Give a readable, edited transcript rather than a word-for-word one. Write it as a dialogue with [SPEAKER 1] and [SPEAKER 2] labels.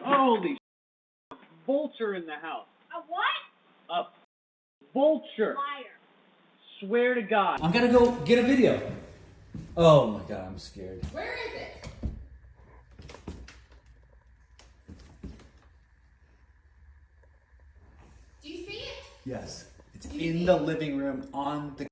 [SPEAKER 1] Holy Vulture in the house.
[SPEAKER 2] A what?
[SPEAKER 1] A vulture.
[SPEAKER 2] Liar.
[SPEAKER 1] Swear to God.
[SPEAKER 3] I'm gonna go get a video. Oh my God, I'm scared.
[SPEAKER 2] Where is it? Do you see it?
[SPEAKER 3] Yes, it's in the living room on the